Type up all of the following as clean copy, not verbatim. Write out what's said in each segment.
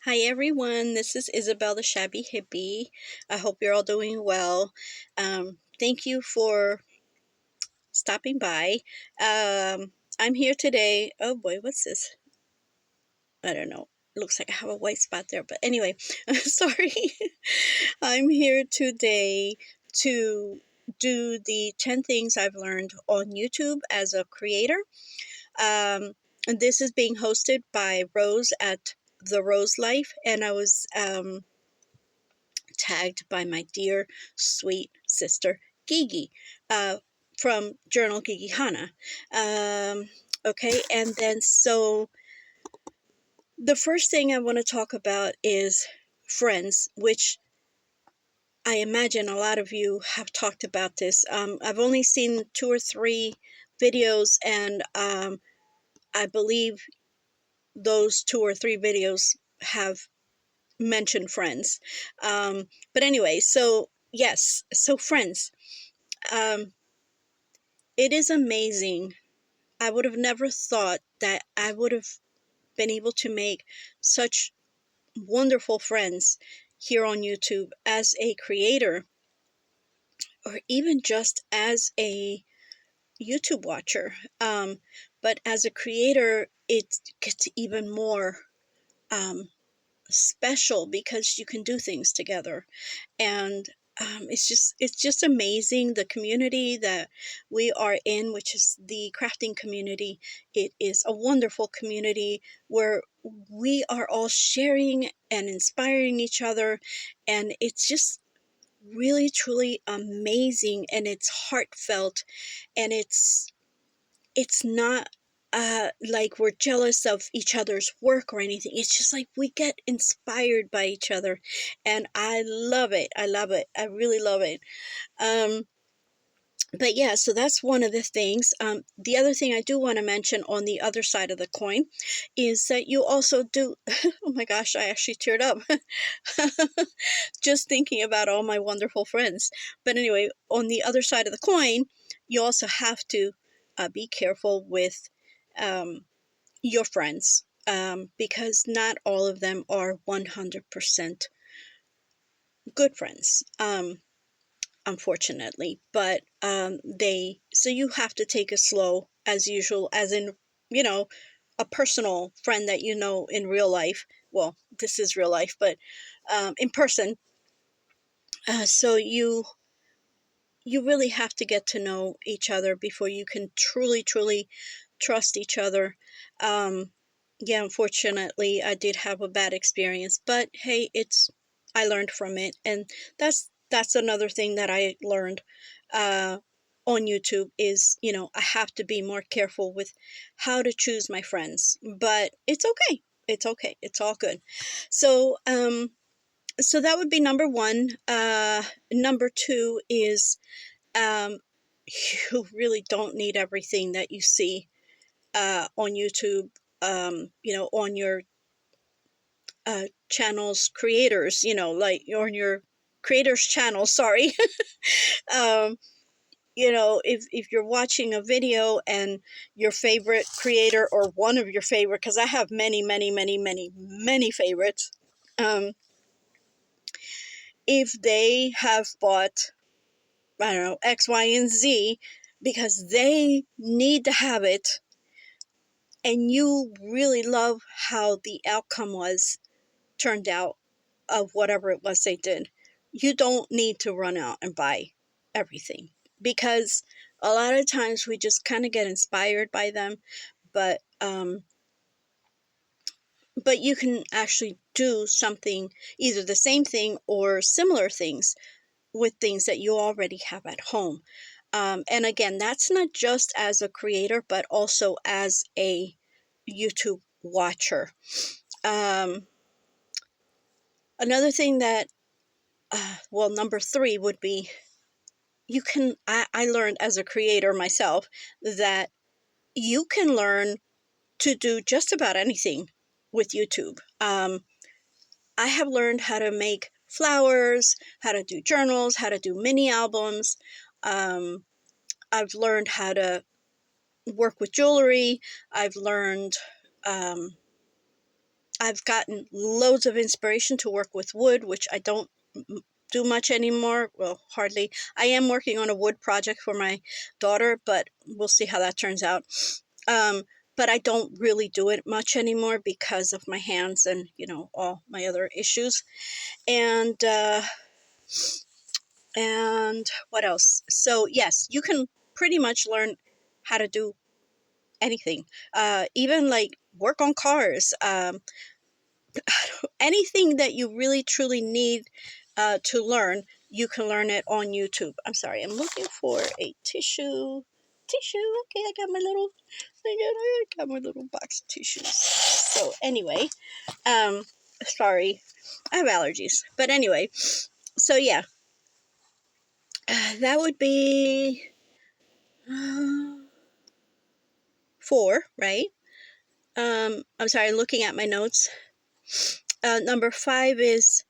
Hi everyone, this is Isabel the Shabby Hippie. I hope you're all doing well. Thank you for stopping by. I'm here today. Oh boy, what's this? I don't know. It looks like I have a white spot there, but anyway, sorry. I'm here today to do the 10 things I've learned on YouTube as a creator. And this is being hosted by Rose at The Rose Life, and I was tagged by my dear, sweet sister, Gigi, from Journal Gigi Hana. Okay, and then so the first thing I want to talk about is friends, which I imagine a lot of you have talked about this. I've only seen 2 or 3 videos, and I believe those 2 or 3 videos have mentioned friends. But anyway, so yes, so friends. Um, it is amazing. I would have never thought that I would have been able to make such wonderful friends here on YouTube as a creator, or even just as a YouTube watcher. But as a creator, it gets even more special because you can do things together. And it's just amazing, the community that we are in, which is the crafting community. It is a wonderful community where we are all sharing and inspiring each other, and it's just really truly amazing, and it's heartfelt, and it's not like we're jealous of each other's work or anything. It's just like we get inspired by each other, and I love it. I love it. I really love it. Um, but yeah, so that's one of the things. The other thing I do want to mention on the other side of the coin is that you also do. Oh my gosh, I actually teared up just thinking about all my wonderful friends. But anyway, on the other side of the coin, you also have to be careful with your friends, because not all of them are 100% good friends, unfortunately. But so you have to take it slow as usual, as in, you know, a personal friend that you know in real life. Well, this is real life, but in person. So you really have to get to know each other before you can truly trust each other. Yeah, unfortunately, I did have a bad experience, but hey, I learned from it, and that's another thing that I learned uh, on YouTube is, I have to be more careful with how to choose my friends, but it's okay. It's okay. It's all good. So, so that would be number one. Number two is, um, you really don't need everything that you see on YouTube, on your channels, creators, like on your creators channel, sorry. um, if you're watching a video and your favorite creator, or one of your favorite, because I have many favorites, if they have bought, I don't know, X, Y, and Z because they need to have it, and you really love how the outcome turned out of whatever it was they did, you don't need to run out and buy everything, because a lot of times we just kind of get inspired by them, but you can actually do something, either the same thing or similar things, with things that you already have at home. And again, that's not just as a creator, but also as a YouTube watcher. Um, Another thing that, well, number 3 would be, I learned as a creator myself that you can learn to do just about anything with YouTube. I have learned how to make flowers, how to do journals, how to do mini albums. I've learned how to work with jewelry. I've learned I've gotten loads of inspiration to work with wood, which I don't do much anymore. Well, hardly. I am working on a wood project for my daughter, but we'll see how that turns out. But I don't really do it much anymore because of my hands and, all my other issues. And what else? So yes, you can pretty much learn how to do anything, even like work on cars, anything that you really truly need to learn. You can learn it on YouTube. I'm sorry, I'm looking for a tissue. Okay, I got my little box of tissues. So anyway, um, sorry, I have allergies. But anyway, so yeah, that would be 4, right? I'm sorry, looking at my notes. Number 5 is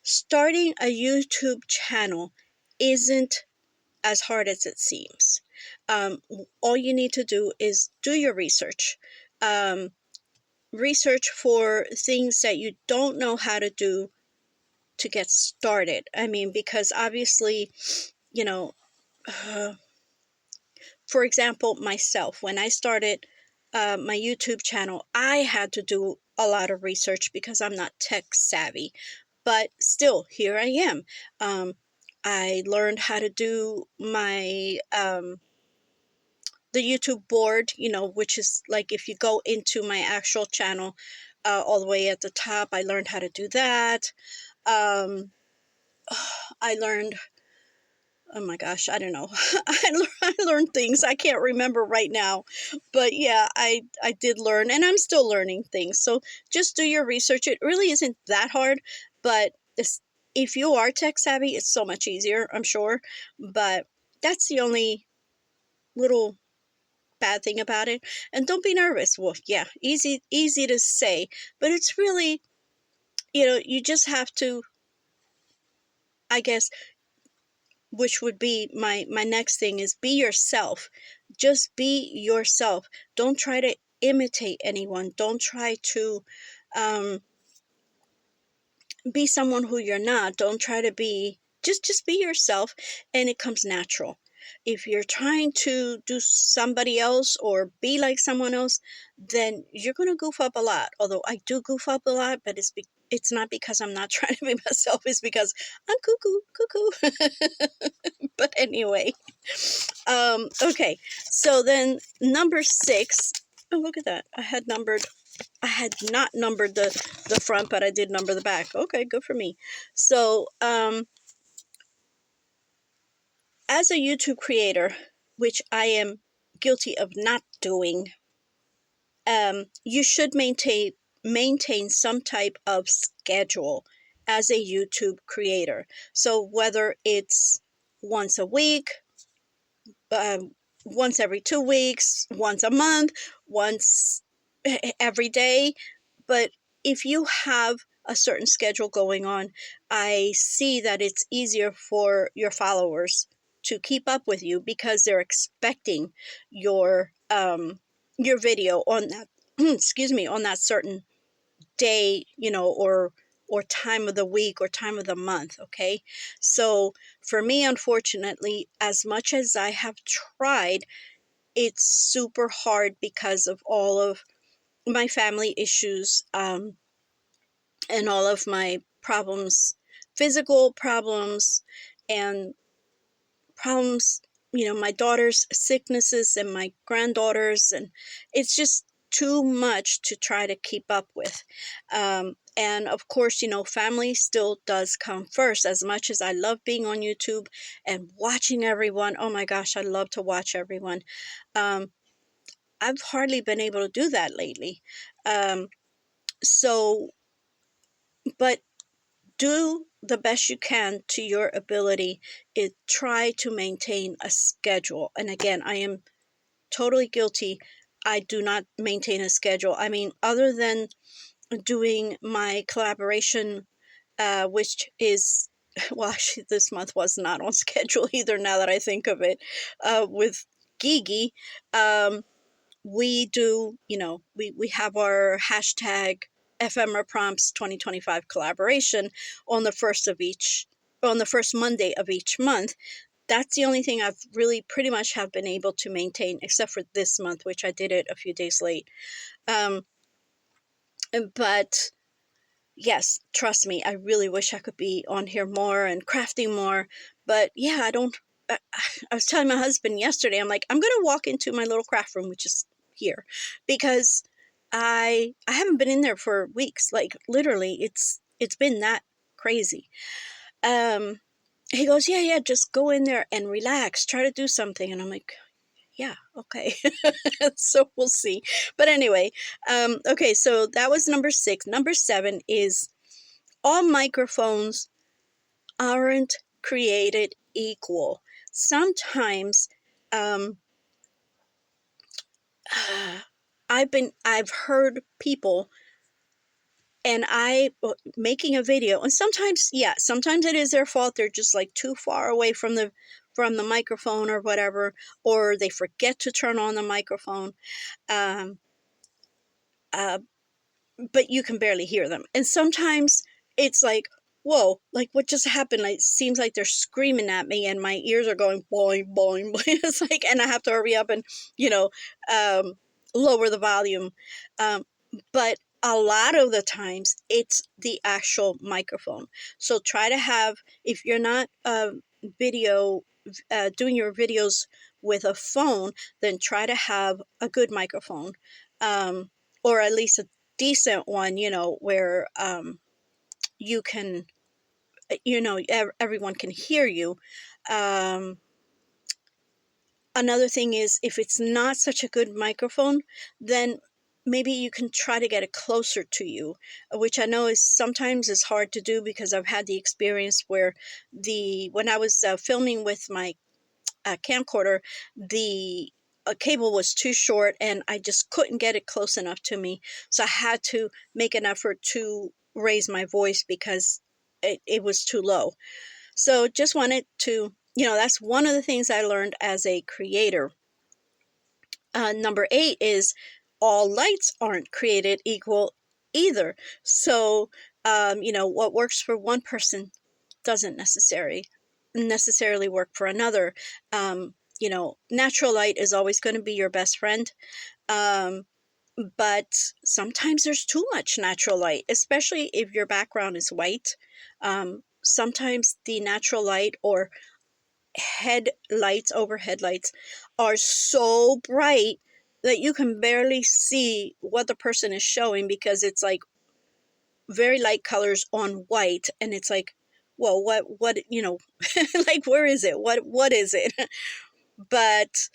starting a YouTube channel isn't as hard as it seems. All you need to do is do your research. Research for things that you don't know how to do to get started. I mean, because obviously, you know, for example, myself, when I started my YouTube channel, I had to do a lot of research because I'm not tech savvy. But still, here I am. I learned how to do my the YouTube board, which is like if you go into my actual channel, all the way at the top, I learned how to do that. Um, I learned, oh my gosh, I don't know. I learned things I can't remember right now, but yeah, I did learn, and I'm still learning things. So just do your research. It really isn't that hard, but if you are tech savvy, it's so much easier, I'm sure. But that's the only little bad thing about it. And don't be nervous. Well, yeah, easy to say, but it's really, you just have to, I guess, which would be my next thing, is be yourself. Just be yourself. Don't try to imitate anyone. Don't try to um, be someone who you're not. Don't try to be, just be yourself, and it comes natural. If you're trying to do somebody else or be like someone else, then you're going to goof up a lot. Although I do goof up a lot, but it's not because I'm not trying to be myself. It's because I'm cuckoo. But anyway, okay. So then number 6. Oh, look at that. I had not numbered the front, but I did number the back. Okay, good for me. So, as a YouTube creator, which I am guilty of not doing, you should maintain some type of schedule as a YouTube creator. So whether it's once a week, once every 2 weeks, once a month, once every day. But if you have a certain schedule going on, I see that it's easier for your followers to keep up with you because they're expecting your video on that excuse me, on that certain day, or time of the week or time of the month. Okay, so for me, unfortunately, as much as I have tried, it's super hard because of all of my family issues, and all of my problems, physical problems, and problems, my daughter's sicknesses and my granddaughters, and it's just too much to try to keep up with. And of course, family still does come first. As much as I love being on YouTube and watching everyone, oh my gosh, I love to watch everyone. I've hardly been able to do that lately. So, but do the best you can to your ability. Try to maintain a schedule. And again, I am totally guilty. I do not maintain a schedule. I mean, other than doing my collaboration, which is, well, actually, this month was not on schedule either, now that I think of it, with Gigi. We do, we have our hashtag Ephemera Prompts 2025 collaboration on the first Monday of each month. That's the only thing I've really pretty much have been able to maintain, except for this month, which I did it a few days late. But yes, trust me, I really wish I could be on here more and crafting more. But yeah, I don't. I was telling my husband yesterday, I'm like, I'm going to walk into my little craft room, which is here, because I haven't been in there for weeks. Like literally, it's been that crazy. He goes, yeah, just go in there and relax, try to do something. And I'm like, yeah, okay. So we'll see. But anyway, okay, so that was number 6. Number 7 is all microphones aren't created equal. Sometimes I've heard people, and making a video, and sometimes it is their fault. They're just like too far away from the microphone or whatever, or they forget to turn on the microphone. Um, uh, but you can barely hear them. And sometimes it's like, whoa, like what just happened? Like, it seems like they're screaming at me and my ears are going boing, boing, boing. It's like, and I have to hurry up and, lower the volume. But a lot of the times it's the actual microphone. So try to have, if you're not doing your videos with a phone, then try to have a good microphone, or at least a decent one, where you can, everyone can hear you. Another thing is, if it's not such a good microphone, then maybe you can try to get it closer to you, which I know is sometimes is hard to do, because I've had the experience where when I was filming with my camcorder, the cable was too short and I just couldn't get it close enough to me. So I had to make an effort to raise my voice because it was too low. So just wanted to, that's one of the things I learned as a creator. Number 8 is all lights aren't created equal either. So, what works for one person doesn't necessarily work for another. Natural light is always going to be your best friend. But sometimes there's too much natural light, especially if your background is white. Sometimes the natural light or overhead lights are so bright that you can barely see what the person is showing, because it's like very light colors on white, and it's like, well, what like, where is it, what is it? But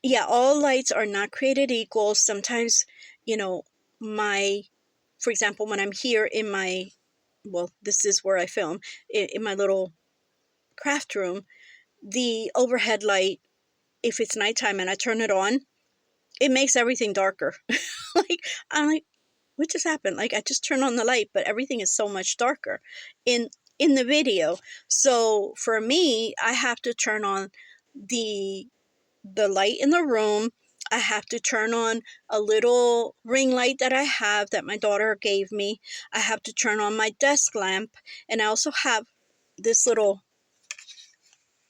yeah, all lights are not created equal. Sometimes, for example, when I'm here in this is where I film, in my little craft room, the overhead light, if it's nighttime and I turn it on, it makes everything darker. Like, I'm like, what just happened? Like, I just turned on the light, but everything is so much darker in the video. So for me, I have to turn on the light in the room. I have to turn on a little ring light that I have that my daughter gave me. I have to turn on my desk lamp, and I also have this little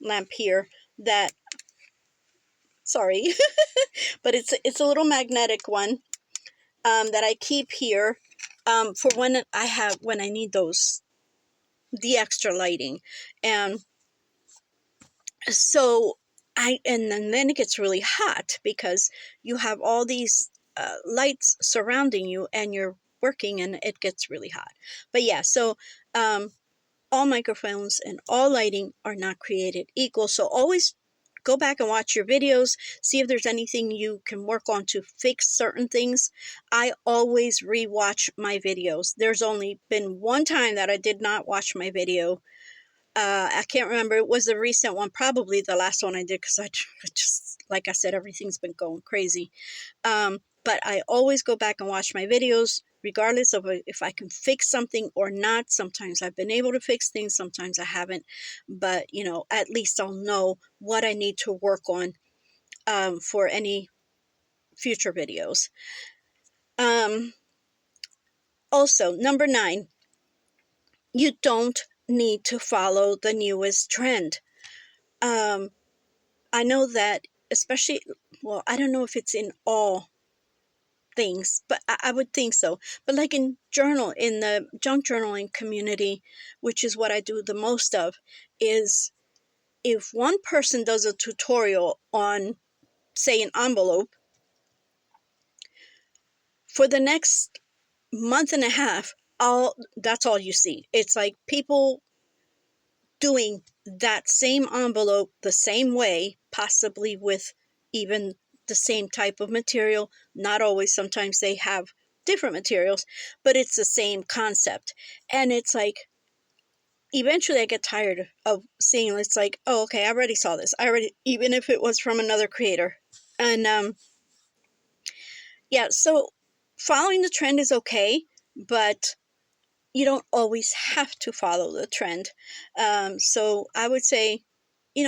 lamp here that, sorry, but it's a little magnetic one, that I keep here, for when I need the extra lighting. And so and then it gets really hot because you have all these lights surrounding you and you're working, and it gets really hot. But yeah, so all microphones and all lighting are not created equal. So always go back and watch your videos, see if there's anything you can work on to fix certain things. I always rewatch my videos. There's only been one time that I did not watch my video. I can't remember. It was a recent one, probably the last one I did, because I just, like I said, everything's been going crazy. But I always go back and watch my videos, regardless of if I can fix something or not. Sometimes I've been able to fix things, sometimes I haven't. But, at least I'll know what I need to work on for any future videos. Also, number 9, you don't need to follow the newest trend. I know that, especially, well, I don't know if it's in all things, but I would think so. But like in the junk journaling community, which is what I do the most of, is if one person does a tutorial on, say, an envelope, for the next month and a half, that's all you see. It's like people doing that same envelope the same way, possibly with even the same type of material. Not always, sometimes they have different materials, but it's the same concept. And it's like, eventually I get tired of seeing, it's like, oh, okay, I already saw this. Even if it was from another creator. And yeah, so following the trend is okay, but you don't always have to follow the trend. So I would say,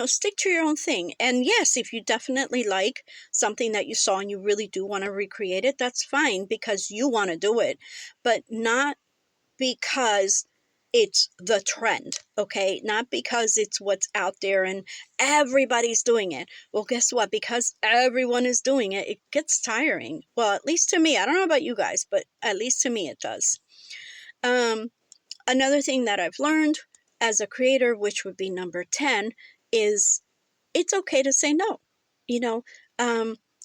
stick to your own thing. And yes, if you definitely like something that you saw and you really do want to recreate it, that's fine because you want to do it, but not because it's the trend, okay? Not because it's what's out there and everybody's doing it. Well, guess what? Because everyone is doing it, it gets tiring. Well, at least to me. I don't know about you guys, but at least to me it does. Another thing that I've learned as a creator, which would be number 10, is it's okay to say no.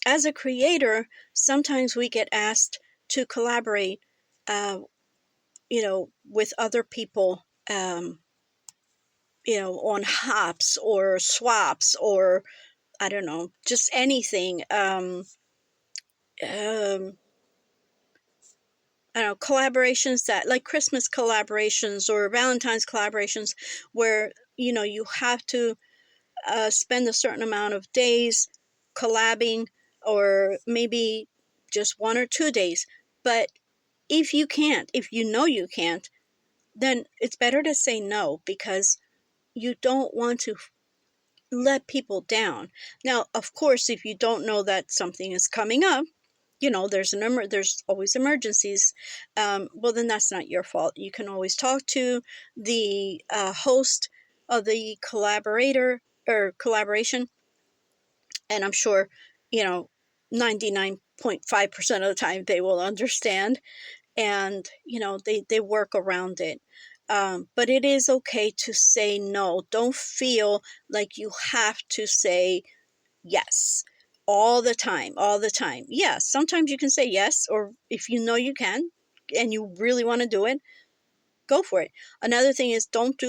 As a creator, sometimes we get asked to collaborate, with other people, on hops or swaps or, I don't know, just anything. I don't know, collaborations that, like Christmas collaborations or Valentine's collaborations, where, you have to spend a certain amount of days collabing, or maybe just 1 or 2 days. But if you can't, if you can't, then it's better to say no, because you don't want to let people down. Now, of course, if you don't know that something is coming up, there's always emergencies. Well, then that's not your fault. You can always talk to the host of the collaborator or collaboration, and I'm sure 99.5% of the time they will understand, and they work around it. But it is okay to say no. Don't feel like you have to say yes all the time. Yes, sometimes you can say yes, or if you can and you really want to do it, go for it. Another thing is, don't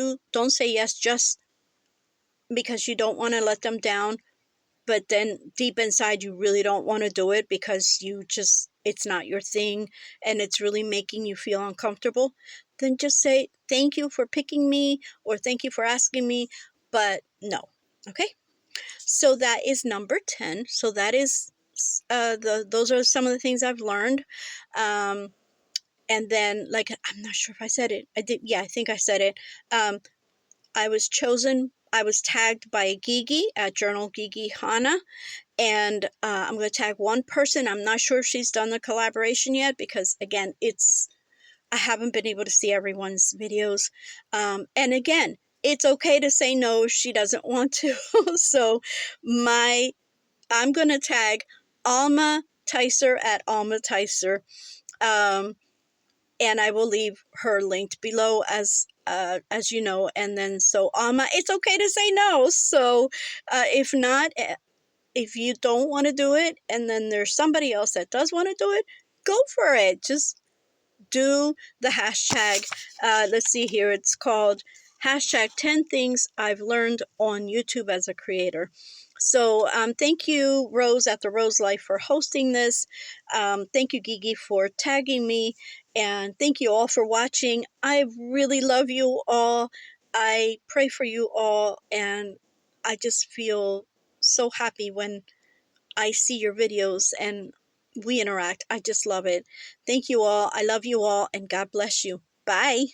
say yes just because you don't want to let them down, but then deep inside you really don't want to do it because it's not your thing and it's really making you feel uncomfortable. Then just say, thank you for picking me, or thank you for asking me, but no. Okay? So that is number 10. So that is those are some of the things I've learned. And then, like, I'm not sure if I said it. I did. Yeah, I think I said it. I was tagged by Gigi at Journal Gigi Hana, and I'm going to tag one person. I'm not sure if she's done the collaboration yet, because again, I haven't been able to see everyone's videos. And again, it's okay to say no if she doesn't want to. So I'm going to tag Alma Ticer at Alma Ticer. And I will leave her linked below, as you know. And then, so Alma, it's okay to say no. So if not, if you don't want to do it, and then there's somebody else that does want to do it, go for it. Just do the hashtag. Let's see here. It's called hashtag 10 things I've learned on YouTube as a creator. So thank you, Rose at the Rose Life, for hosting this. Thank you, Gigi, for tagging me. And thank you all for watching. I really love you all. I pray for you all. And I just feel so happy when I see your videos and we interact. I just love it. Thank you all. I love you all, and God bless you. Bye.